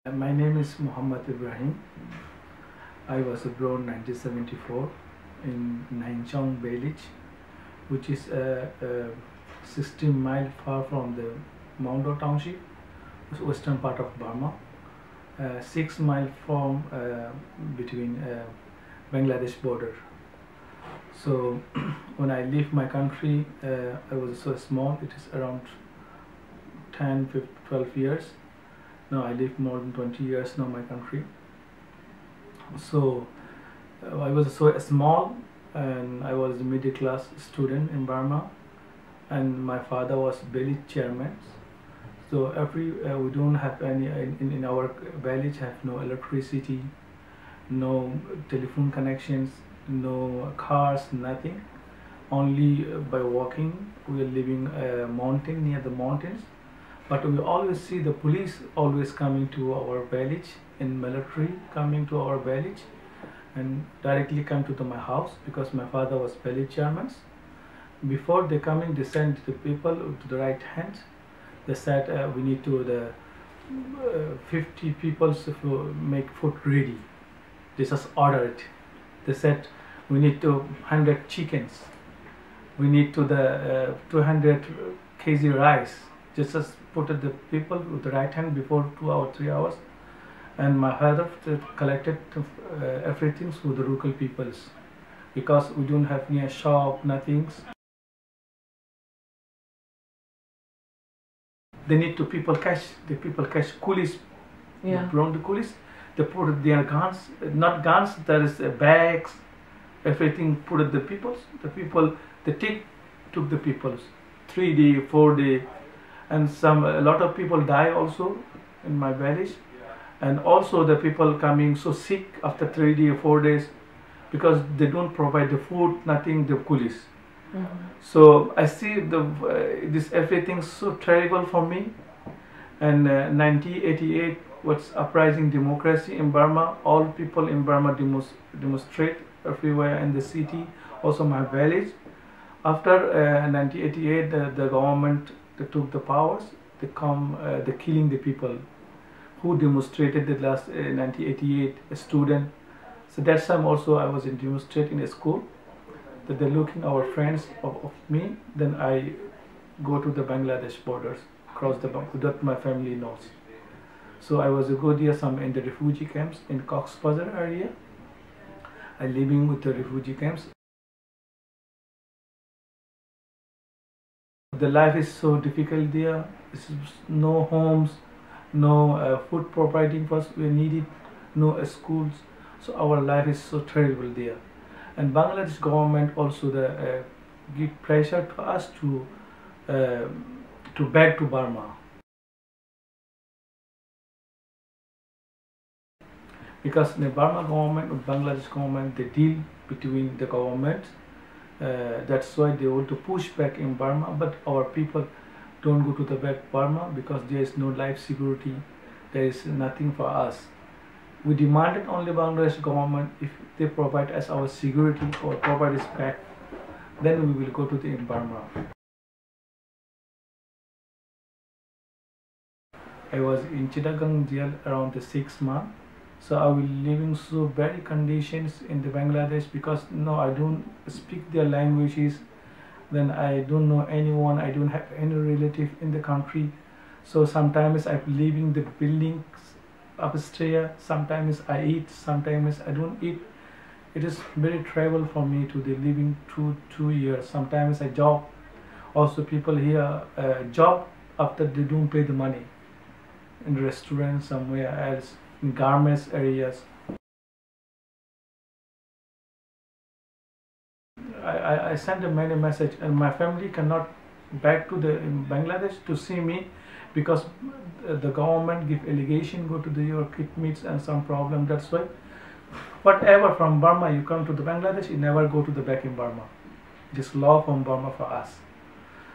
My name is Mohamed Ibrahim. I was born in 1974 in Nainchong village, which is 16 miles far from the Maundo township, western part of Burma, 6 miles from between Bangladesh border. So when I leave my country, I was so small. It is around 10, 15, 12 years. Now I live more than 20 years now in my country. So I was so small, and I was a middle class student in Burma, and my father was village chairman. So we don't have any in our village, have no electricity, no telephone connections, no cars, nothing. Only by walking. We are living a mountain, near the mountains. But we always see the police always coming to our village, in military coming to our village, and directly come to my house, because my father was village chairman. Before they coming, they sent the people to the right hand. They said we need to the 50 people to make food ready. They just ordered it. They said we need to 100 chickens. We need to the 200 kg rice. Just put the people with the right hand before 2 or 3 hours, and my father collected everything through the local peoples, because we don't have near shop, nothing. They need to people catch coolies. Yeah. From the coolies, they put their guns, not guns. There is bags, everything. Put at the peoples. The people they took the peoples 3 day, 4 day. And a lot of people die also in my village, and also the people coming so sick after 3 days or 4 days, because they don't provide the food, nothing, the coolies. So I see this everything so terrible for me. And 1988 was uprising democracy in Burma. All people in Burma demonstrate everywhere in the city, also my village. After 1988, the government they took the powers. They killing the people who demonstrated the last 1988 a student. So that time also I was in demonstrate in a school, that they're looking our friends of me. Then I go to the Bangladesh borders, cross the that my family knows. So I was a good year some in the refugee camps in Cox's Bazar area. I living with the refugee camps. The life is so difficult there. No homes, no food providing for us we needed, no schools. So our life is so terrible there. And Bangladesh government also give pressure to us to back to Burma. Because the Burma government and Bangladesh government, they deal between the government. That's why they want to push back in Burma, but our people don't go to the back Burma, because there is no life security, there is nothing for us. We demanded only Bangladesh government, if they provide us our security or provide us back, then we will go to the Burma. I was in Chittagong jail around the 6 months. So I will living so bad conditions in the Bangladesh, because no, I don't speak their languages. Then I don't know anyone. I don't have any relative in the country. So sometimes I'm leaving the buildings upstairs. Sometimes I eat. Sometimes I don't eat. It is very trouble for me to the living 2 years. Sometimes I job. Also people here job after they don't pay the money in restaurant somewhere else. In garments areas. I sent a many message, and my family cannot back to the Bangladesh to see me, because the government give allegation, go to the your kid meets and some problem. That's why whatever from Burma you come to the Bangladesh, you never go to the back in Burma. This law from Burma for us.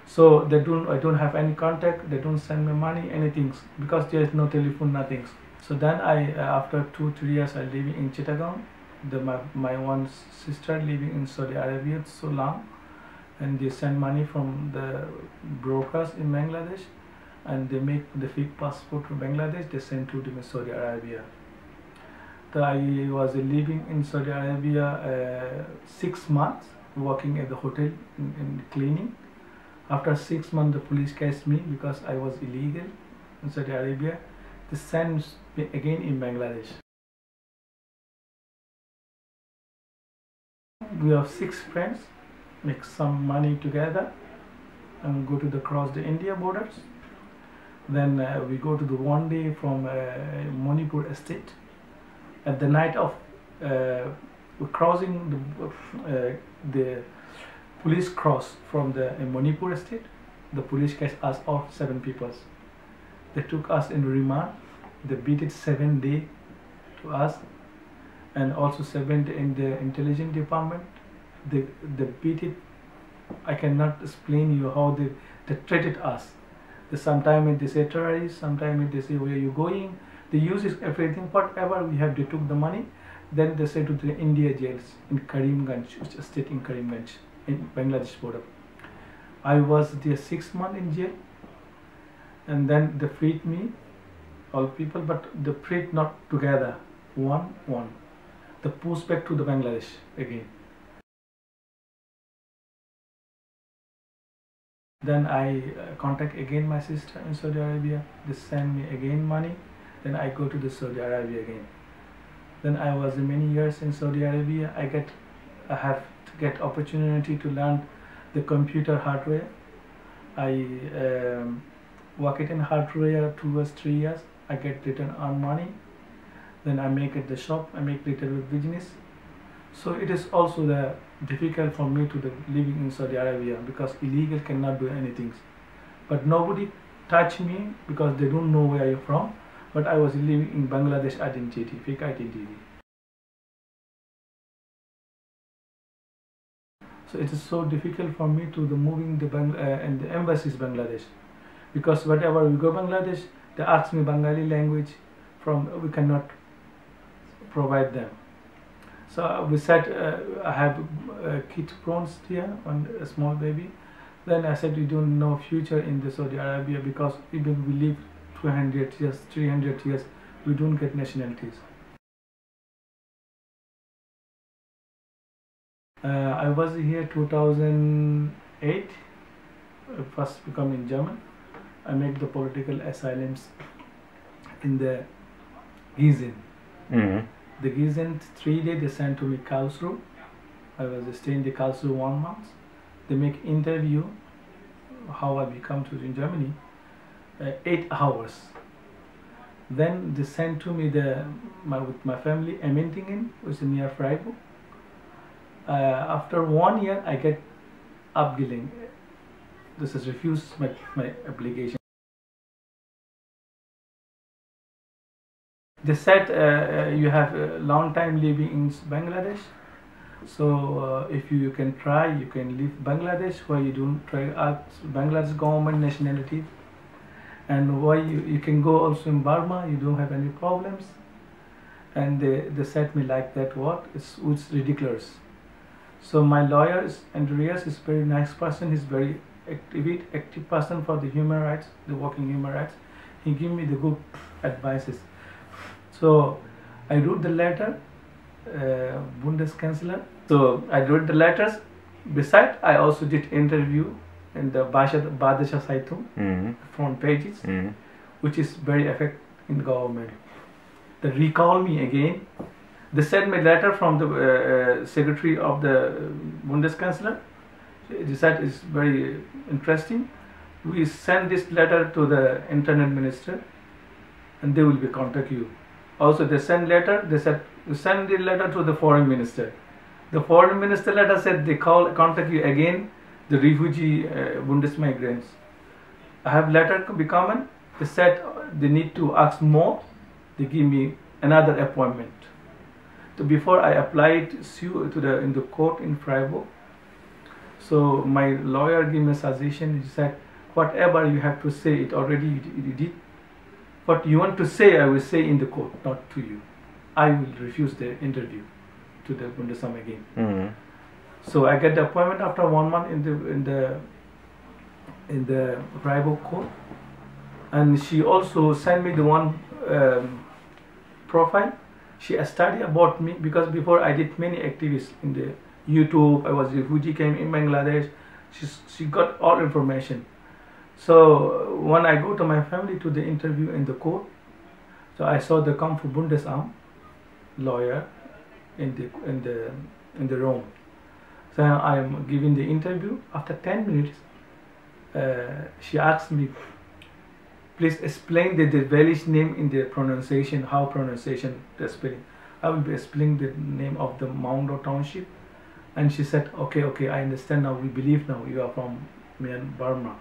So I don't have any contact. They don't send me money, anything, because there is no telephone, nothing. So then after 2-3 years I living in Chittagong. My one sister living in Saudi Arabia so long, and they send money from the brokers in Bangladesh, and they make the fake passport to Bangladesh. They send to Saudi Arabia. So I was living in Saudi Arabia 6 months, working at the hotel in cleaning. After 6 months, the police catch me because I was illegal in Saudi Arabia. They send me again in Bangladesh. We have 6 friends, make some money together, and go to cross the India borders. Then we go to the one day from Manipur estate. At the night of crossing the police cross from the Manipur estate, the police catch us all 7 people. They took us in remand. They beat it 7 days to us, and also 7 days in the intelligence department. They beat it. I cannot explain you how they treated us. Sometimes they say terrorists, sometimes they say where are you going. They use everything, whatever we have. They took the money. Then they say to the India jails in Karimganj, which is a state in Karimganj, in Bangladesh border. I was there 6 months in jail, and then they freed me, all people, but they freed not together, one. They pushed back to the Bangladesh again. Then I contact again my sister in Saudi Arabia. They send me again money. Then I go to the Saudi Arabia again. Then I was many years in Saudi Arabia. I have to get opportunity to learn the computer hardware. I work it in hardware 2 or 3 years. I get return on money. Then I make it the shop. I make little bit business. So it is also difficult for me to living in Saudi Arabia because illegal cannot do anything. But nobody touch me because they don't know where you're from. But I was living in Bangladesh identity, fake identity. So it is so difficult for me to moving in the embassies Bangladesh, because whatever we go Bangladesh, they ask me Bengali language, we cannot provide them. So we said I have kid prawns here, a small baby. Then I said we don't know future in the Saudi Arabia because even we live 200 years, 300 years, we don't get nationalities. I was here 2008, first become in German. I made the political asylums in the Gießen. The Gießen 3 days they sent to me Karlsruhe. I was staying in Karlsruhe 1 month. They make interview how I become to in Germany. 8 hours. Then they sent to me with my family Emmendingen, which is near Freiburg. After 1 year, I get Abgelehnt. This is refused my application. They said you have a long time living in Bangladesh, so if you can try, you can leave Bangladesh, where you don't try Bangladesh government nationality, and why you can go also in Burma, you don't have any problems. And they said me like that, it's ridiculous. So my lawyer Andreas is very nice person. He's very active person for the human rights, the working human rights. He gave me the good advices. So I wrote the letter, Bundeskanzler. So I wrote the letters. Besides, I also did interview in the Badesha Zeitung, front pages, which is very effective in government. They recall me again. They sent me a letter from the secretary of the Bundeskanzler. They said it's very interesting. We send this letter to the internet minister, and they will contact you. Also, they send letter. They said you send the letter to the foreign minister. The foreign minister letter said they contact you again. The refugee Bundesmigrants. I have letter becoming. They said they need to ask more. They give me another appointment. So before I applied sue to in the court in Freiburg. So my lawyer gave me a suggestion. He said, whatever you have to say, it already you did. What you want to say, I will say in the court, not to you. I will refuse the interview to the Bundesam again. So I get the appointment after 1 month in the private court, and she also sent me the one profile. She studied about me because before I did many activities in the YouTube. I was refugee, came in Bangladesh. She got all information. So when I go to my family to the interview in the court, so I saw the Kampf Bundesamt lawyer in the room. So I am giving the interview. After 10 minutes, she asked me, please explain the village name in the pronunciation, how pronunciation, the spelling. I will be explaining the name of the Maundo township. And she said, okay, I understand now, we believe now you are from Burma.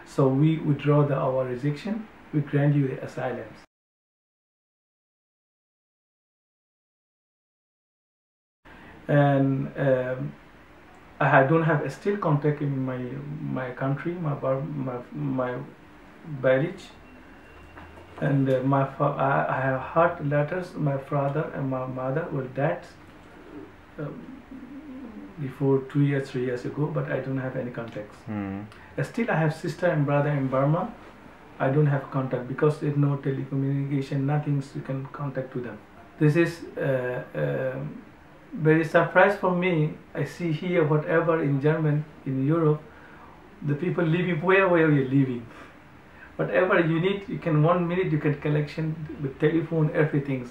So we withdraw our rejection, we grant you the asylum. And I don't have still contact in my country, my village. And I have heard letters. My father and my mother were dead before 2 years, 3 years ago, but I don't have any contacts. Still, I have sister and brother in Burma. I don't have contact because there's no telecommunication, nothing you can contact to them. This is very surprise for me. I see here whatever in Germany, in Europe, the people living where you're living. Whatever you need, you can 1 minute you can collection with telephone, everything.